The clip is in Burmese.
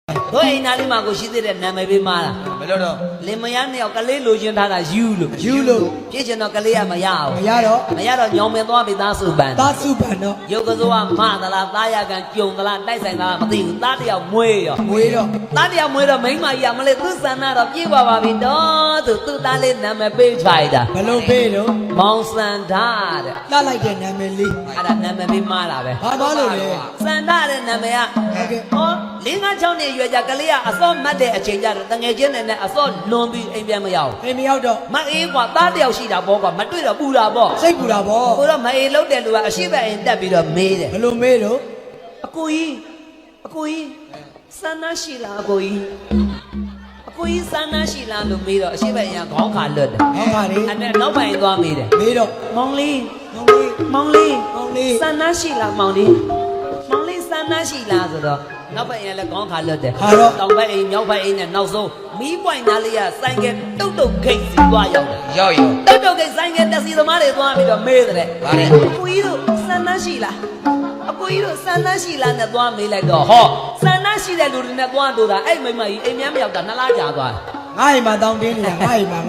တို့အိမ်သားလေးမှာကိုရှိသေးတဲ့နာမည်ပေးမှာလားဘယ်လိုတော့လင်မယားနှစ်ယောက်ကလေးလိုချင်ထားတာယူလို့ပြည့်ချင်တော့ကလေးကမရအောင်မရတော့ညောင်မင်းသွားပြီးသားစုပန်သားစုပန်တော့ရုပ်ကစိုးကမသလားသားရကန်ကြုံသလားတိုက်ဆိုင်သလားမသိဘူးသားတယောက်မွေးရောသားတယောက်မွေးတော့မိန်းမကြီးကမလေးသူ့ဆန္ဒတော့ပြေးပါပါပြီတော့သူ့သားလေးနာမည်ပေးချလိုက်တာဘယ်လိုပေးတော့မောင်စန္ဒတဲ့လှလိုက်တဲ့နာမည်လေးအဲ့ဒါနာမည်ပေးမှားတာပဲဘာသွားလို့လဲစန္ဒတဲ့နာမည်ကဟော5-6နှစ်ရွယ်ကြကလေးကအစောမတ်တဲ့အချိန်ကျတော့တငယ်ချင်းနဲ့အစောလွန်ပြီးအိမ်ပြန်မရောက်အိမ်မရောက်တော့မအေးကွာသားတယောက်ရှိတာပေါ့ကွာမတွေ့တော့ပူတာပေါ့စိတ်ပူတာပေါ့ကိုတော့မအေးလုံးတဲ့လူကအရှိဘက်အိမ်တက်ပြီးတော့မေးတယ်ဘယ်လိုမေးတော့အကိုကြီးစန္ဒရှိလားအကိုကြီးစန္ဒရှိလားလို့မေးတော့အရှိဘက်အိမ်ကခေါင်းခါလွတ်တယ်ခေါင်းခါလေအဲ့နဲ့နောက်ပိုင်းသွားမေးတယ်မေးတော့မောင်လေးစန္ဒရှိလားမောင်လေးစန္ဒရှိလားဆိုတော့နောက်ဘက်အိမ်ကလည်းခေါင်းခါလွတ်တယ်တောင်ဘက်အိမ်မြောက်ဘက်အိမ်နဲ့နောက်ဆုံးမီးပွိုင်သားလေးကဆိုင်ကတုတ်ခိတ်စီသွားရောက်တယ်ရောက်တုတ်ခိတ်ဆိုင်ကတက်စီသမားတွေသွားပြီးတော့မေးတယ်ဗါတယ်အကိုကြီးတို့စန္ဒရှိလားနဲ့သွားမေးလိုက်တော့ဟောစန္ဒရှိတဲ့လူတွေနဲ့သွားတို့တာအဲ့မိမကြီးအိမ်မြန်းမရောက်တာ2 လကြာသွားငါ့အိမ်မှာတောင်းတင်းနေတာငါ့အိမ်မှာ